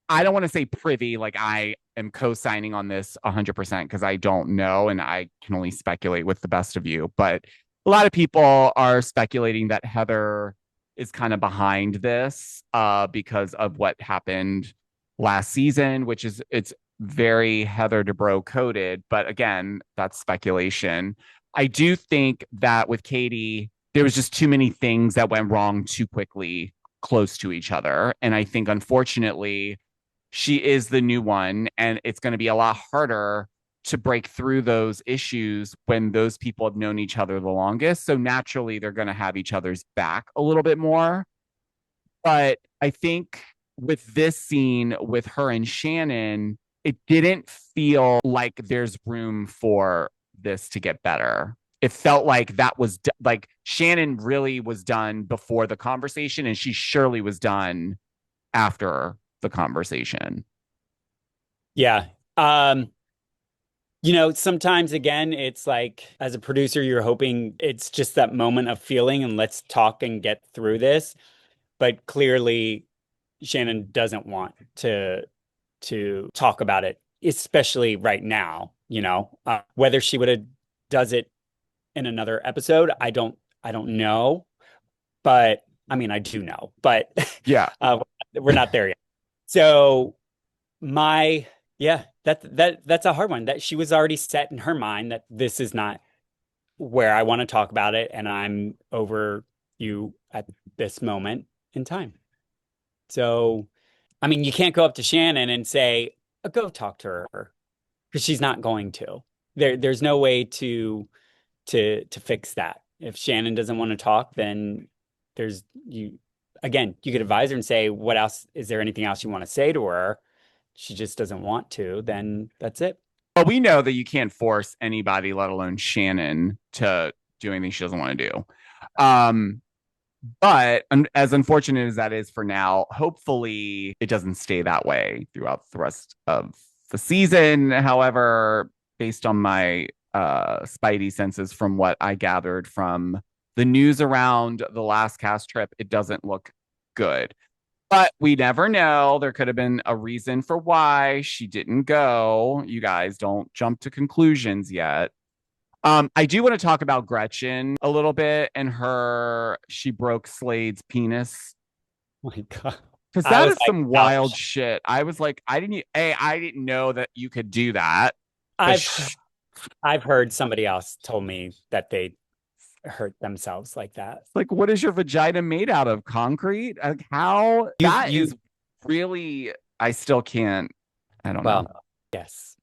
Speaker 1: I don't want to say privy, like I am co-signing on this 100% because I don't know and I can only speculate with the best of you. But a lot of people are speculating that Heather is kind of behind this because of what happened last season, which is it's very Heather Dubrow coded. But again, that's speculation. I do think that with Katie, there was just too many things that went wrong too quickly close to each other. And I think unfortunately, she is the new one, and it's going to be a lot harder to break through those issues when those people have known each other the longest. So naturally, they're going to have each other's back a little bit more. But I think with this scene with her and Shannon, it didn't feel like there's room for this to get better. It felt like that was like Shannon really was done before the conversation, and she surely was done after the conversation.
Speaker 2: Yeah. Sometimes again, it's like as a producer, you're hoping it's just that moment of feeling and let's talk and get through this. But clearly, Shannon doesn't want to talk about it, especially right now. Whether she would have does it in another episode, I don't know. But I mean, I do know, but
Speaker 1: Yeah.
Speaker 2: we're not there yet. So that's a hard one that she was already set in her mind that this is not where I want to talk about it. And I'm over you at this moment in time. So, I mean, you can't go up to Shannon and say, go talk to her because she's not going to. There's no way to fix that. If Shannon doesn't want to talk, then you could advise her and say, what else? Is there anything else you want to say to her? She just doesn't want to, then that's it.
Speaker 1: Well, we know that you can't force anybody, let alone Shannon, to do anything she doesn't want to do. But as unfortunate as that is for now, hopefully it doesn't stay that way throughout the rest of the season. However, based on my spidey senses from what I gathered from the news around the last cast trip, it doesn't look good. But we never know. There could have been a reason for why she didn't go. You guys don't jump to conclusions yet. I do want to talk about Gretchen a little bit and she broke Slade's penis.
Speaker 2: Oh my God.
Speaker 1: Because
Speaker 2: I
Speaker 1: that
Speaker 2: was
Speaker 1: is
Speaker 2: like,
Speaker 1: some wild shit. I was like, I didn't know that you could do that.
Speaker 2: I've heard somebody else told me that they hurt themselves like that.
Speaker 1: Like, what is your vagina made out of? Concrete? Like, how? That is really, I still can't. I don't know.
Speaker 2: Yes.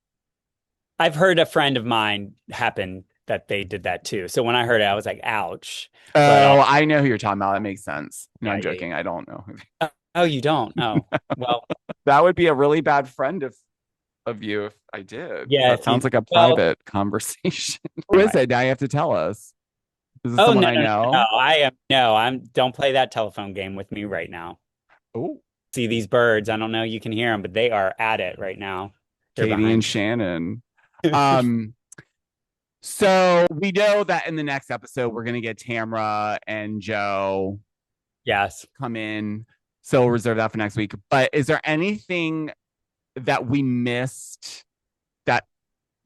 Speaker 2: I've heard a friend of mine happen that they did that too. So when I heard it, I was like, ouch.
Speaker 1: Oh, I know who you're talking about. That makes sense. No,
Speaker 2: Yeah,
Speaker 1: I'm joking. I don't know.
Speaker 2: Oh, you don't? Oh, well.
Speaker 1: That would be a really bad friend of you if I did.
Speaker 2: Yeah.
Speaker 1: That sounds like a private conversation. Who is it? Now you have to tell us. Is this someone I know?
Speaker 2: Don't play that telephone game with me right now.
Speaker 1: Oh,
Speaker 2: see these birds. I don't know. You can hear them, but they are at it right now.
Speaker 1: Katie and Shannon. So we know that in the next episode, we're going to get Tamra and Joe.
Speaker 2: Yes.
Speaker 1: Come in. So we'll reserve that for next week. But is there anything that we missed that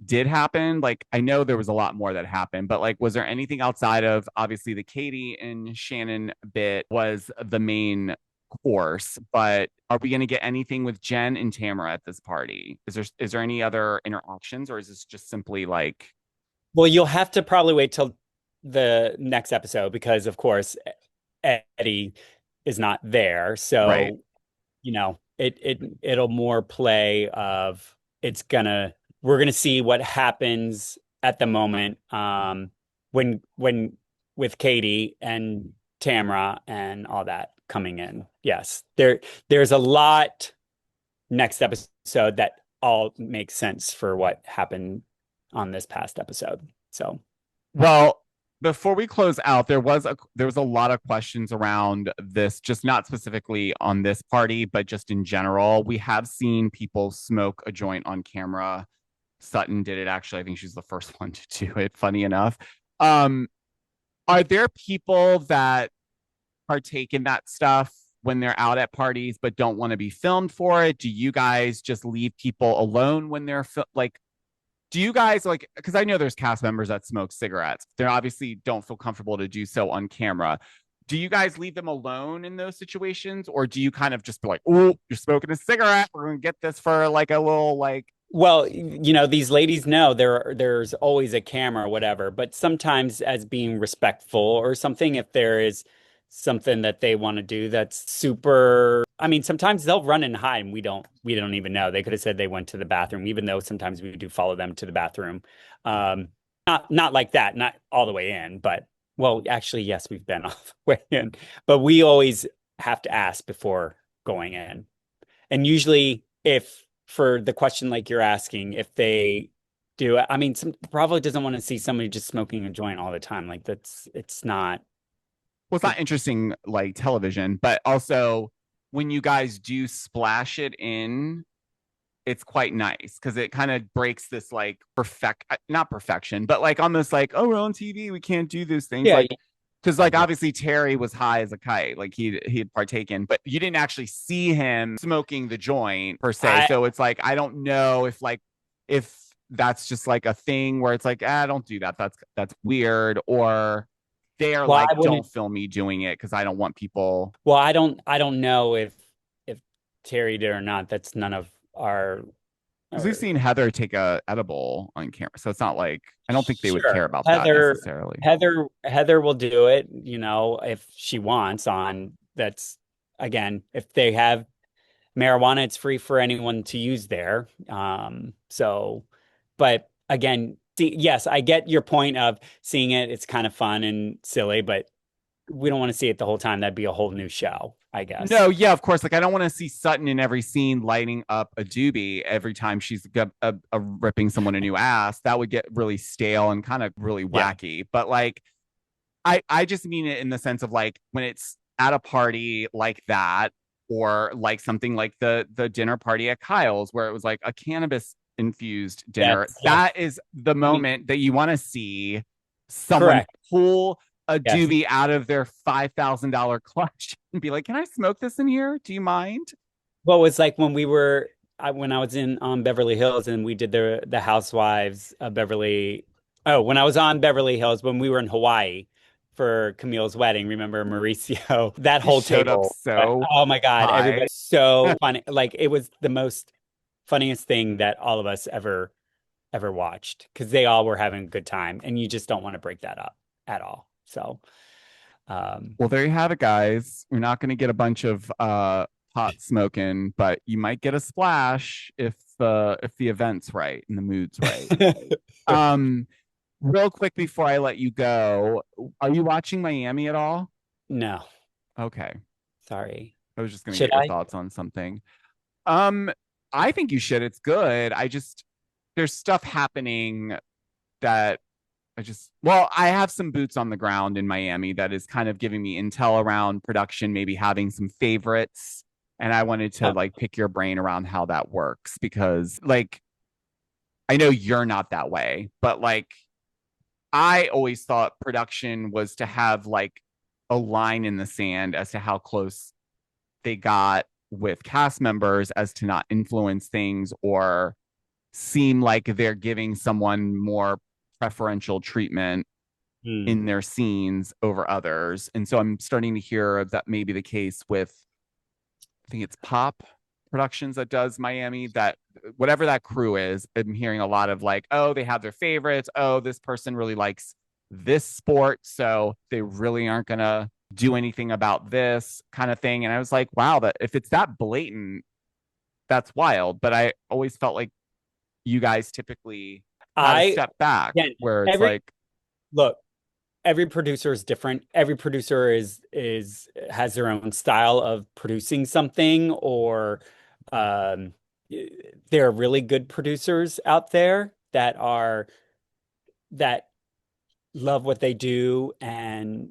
Speaker 1: did happen? Like, I know there was a lot more that happened, but like, was there anything outside of obviously the Katie and Shannon bit was the main course, but are we going to get anything with Jenn and Tamra at this party? Is there any other interactions, or is this just simply like?
Speaker 2: Well, you'll have to probably wait till the next episode because, of course, Eddie is not there. So,
Speaker 1: right.
Speaker 2: It'll more play of we're gonna see what happens at the moment when with Katie and Tamra and all that coming in. Yes, there's a lot next episode that all makes sense for what happened on this past episode. So,
Speaker 1: well, before we close out, there was a lot of questions around this, just not specifically on this party, but just in general. We have seen people smoke a joint on camera. Sutton did it actually. I think she's the first one to do it, funny enough. Are there people that partake in that stuff when they're out at parties but don't want to be filmed for it? Do you guys just leave people alone when they're do you guys like, because I know there's cast members that smoke cigarettes. They obviously don't feel comfortable to do so on camera. Do you guys leave them alone in those situations? Or do you kind of just be like, oh, you're smoking a cigarette. We're going to get this for like a little like.
Speaker 2: Well, these ladies know there's always a camera or whatever, but sometimes as being respectful or something, if there is something that they want to do that's super, I mean, sometimes they'll run and hide and we don't even know. They could have said they went to the bathroom, even though sometimes we do follow them to the bathroom. Not like that, not all the way in, but well, actually, yes, we've been all the way in, but we always have to ask before going in. And usually if for the question like you're asking, if they do, I mean, some probably doesn't want to see somebody just smoking a joint all the time. Like it's not.
Speaker 1: Well, it's not interesting like television, but also when you guys do splash it in, it's quite nice because it kind of breaks this like not perfection, but like almost like, oh, we're on TV, we can't do those things.
Speaker 2: Yeah,
Speaker 1: because like obviously Terry was high as a kite, like he had partaken, but you didn't actually see him smoking the joint per se. So it's like I don't know if that's just like a thing where it's like, don't do that. That's weird, or they're like, don't film me doing it because I don't want people.
Speaker 2: Well, I don't know if Terry did or not. That's none of our.
Speaker 1: Because we've seen Heather take a edible on camera, so it's not like I don't think they would care about that necessarily.
Speaker 2: Heather will do it, if she wants. That's again, if they have marijuana, it's free for anyone to use there. So, but again. Yes, I get your point of seeing it. It's kind of fun and silly, but we don't want to see it the whole time. That'd be a whole new show, I guess.
Speaker 1: No, yeah, of course. Like, I don't want to see Sutton in every scene lighting up a doobie every time she's ripping someone a new ass. That would get really stale and kind of really wacky. But like, I just mean it in the sense of like when it's at a party like that, or like something like the dinner party at Kyle's where it was like a cannabis infused dinner. That is the moment that you want to see someone pull a
Speaker 2: Yes.
Speaker 1: doobie out of their $5,000 clutch and be like, "Can I smoke this in here? Do you mind?"
Speaker 2: What was like when when I was in on Beverly Hills and we did the Housewives of Beverly. Oh, when I was on Beverly Hills when we were in Hawaii for Camille's wedding, remember Mauricio? That
Speaker 1: You
Speaker 2: whole
Speaker 1: showed up
Speaker 2: table.
Speaker 1: so
Speaker 2: Oh my God,
Speaker 1: high.
Speaker 2: everybody so funny. Like it was the most funniest thing that all of us ever watched because they all were having a good time and you just don't want to break that up at all. So,
Speaker 1: Well, there you have it, guys. You're not going to get a bunch of pot smoking, but you might get a splash if the event's right and the mood's right. Um, Real quick before I let you go, are you watching Miami at all?
Speaker 2: no,
Speaker 1: Okay.
Speaker 2: sorry.
Speaker 1: I was just going to
Speaker 2: Should
Speaker 1: get your
Speaker 2: I?
Speaker 1: thoughts on something. Um, I think you should. It's good. There's stuff happening that well, I have some boots on the ground in Miami that is kind of giving me intel around production, maybe having some favorites. And I wanted to
Speaker 2: Oh,
Speaker 1: like pick your brain around how that works because like I know you're not that way, but like I always thought production was to have like a line in the sand as to how close they got with cast members as to not influence things or seem like they're giving someone more preferential treatment
Speaker 2: hmm.
Speaker 1: in their scenes over others. And so I'm starting to hear that may be the case with, I think it's Pop Productions that does Miami, that whatever that crew is, I'm hearing a lot of like, oh, they have their favorites. Oh, this person really likes this sport. So they really aren't going to do anything about this kind of thing. And I was like, wow, that if it's that blatant, that's wild. But I always felt like you guys typically had a
Speaker 2: I
Speaker 1: step back
Speaker 2: Again,
Speaker 1: where it's
Speaker 2: every
Speaker 1: like,
Speaker 2: look, every producer is different. Every producer is has their own style of producing something, or um, there are really good producers out there that love what they do and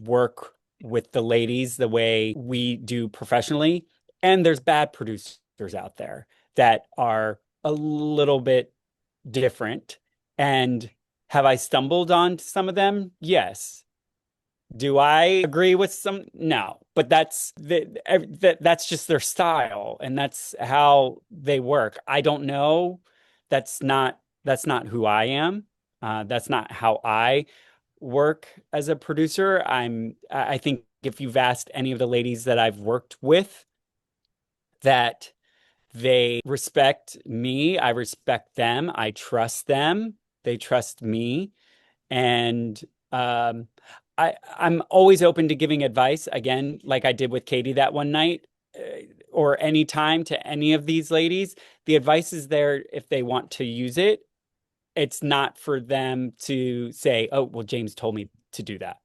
Speaker 2: work with the ladies the way we do professionally. And there's bad producers out there that are a little bit different. And have I stumbled on some of them? Yes. Do I agree with some? No, but that's just their style and that's how they work. I don't know. That's not who I am. That's not how I work as a producer. I think if you've asked any of the ladies that I've worked with, that they respect me, I respect them, I trust them, they trust me, and um, I'm always open to giving advice again, like I did with Katie that one night, or any time to any of these ladies. The advice is there if they want to use it. It's not for them to say, "Oh, well, James told me to do that,"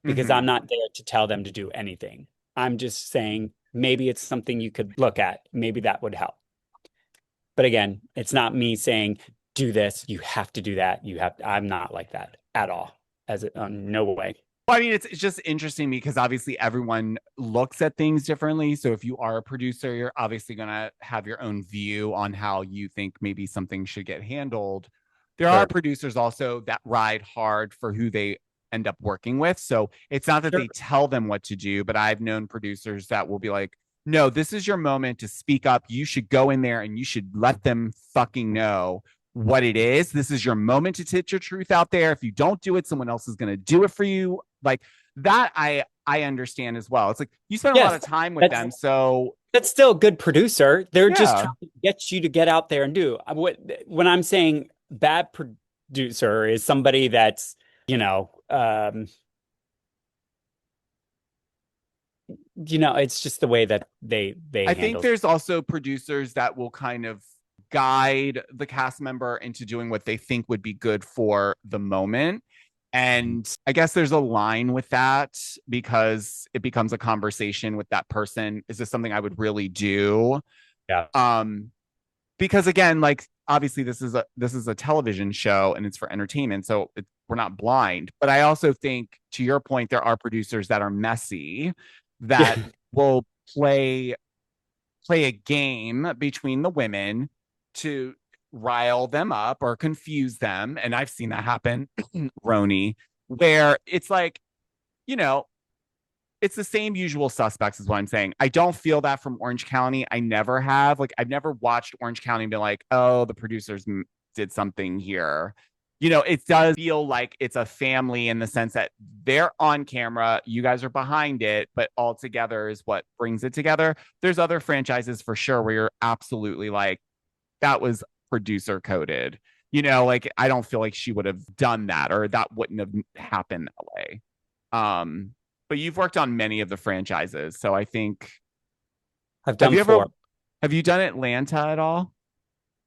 Speaker 2: because I'm
Speaker 1: mhm.
Speaker 2: not there to tell them to do anything. I'm just saying maybe it's something you could look at. Maybe that would help. But again, it's not me saying, do this, you have to do that. I'm not like that at all. No way.
Speaker 1: Well, I mean, it's just interesting because obviously everyone looks at things differently. So if you are a producer, you're obviously going to have your own view on how you think maybe something should get handled. There are
Speaker 2: Sure.
Speaker 1: producers also that ride hard for who they end up working with. So it's not that
Speaker 2: Sure.
Speaker 1: they tell them what to do, but I've known producers that will be like, no, this is your moment to speak up. You should go in there and you should let them fucking know what it is. This is your moment to tit your truth out there. If you don't do it, someone else is going to do it for you. Like that, I understand as well. It's like you spend a lot
Speaker 2: Yes,
Speaker 1: of time with
Speaker 2: that's
Speaker 1: them, so
Speaker 2: that's still a good producer. They're just
Speaker 1: yeah.
Speaker 2: trying to get you to get out there and do. When I'm saying bad producer is somebody that's, it's just the way that they
Speaker 1: I think
Speaker 2: handle.
Speaker 1: there's also producers that will kind of guide the cast member into doing what they think would be good for the moment. And I guess there's a line with that because it becomes a conversation with that person. Is this something I would really do?
Speaker 2: Yeah.
Speaker 1: Because again, like obviously this is a television show and it's for entertainment, so we're not blind. But I also think, to your point, there are producers that are messy that
Speaker 2: Yeah.
Speaker 1: will play a game between the women to rile them up or confuse them. And I've seen that happen, Roni, where it's like, you know, it's the same usual suspects is what I'm saying. I don't feel that from Orange County. I never have. Like, I've never watched Orange County and been like, oh, the producers did something here. You know, it does feel like it's a family in the sense that they're on camera, you guys are behind it, but all together is what brings it together. There's other franchises for sure where you're absolutely like, that was producer coded. You know, like I don't feel like she would have done that or that wouldn't have happened that way. But you've worked on many of the franchises, so I think
Speaker 2: I've done four.
Speaker 1: Have you done Atlanta at all?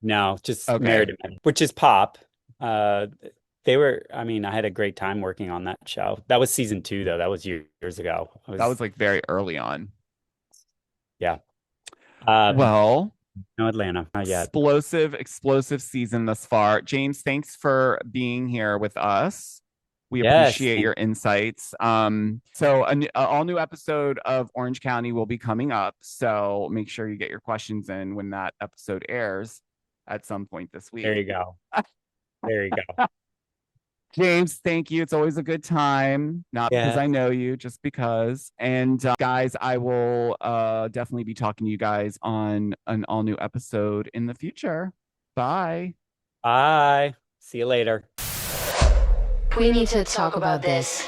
Speaker 2: No, just
Speaker 1: Okay.
Speaker 2: Married to Men, which is pop. They were, I mean, I had a great time working on that show. That was season 2, though. That was years ago.
Speaker 1: That was like very early on.
Speaker 2: Yeah.
Speaker 1: Well,
Speaker 2: no Atlanta, not yet.
Speaker 1: Explosive season thus far. James, thanks for being here with us. We
Speaker 2: Yes,
Speaker 1: appreciate your insights. So an all new episode of Orange County will be coming up. So make sure you get your questions in when that episode airs at some point this week.
Speaker 2: There you go. There you go.
Speaker 1: James, thank you. It's always a good time. Not because I know you, just because. And guys, I will definitely be talking to you guys on an all new episode in the future. Bye.
Speaker 2: Bye. See you later.
Speaker 3: We need to talk about this.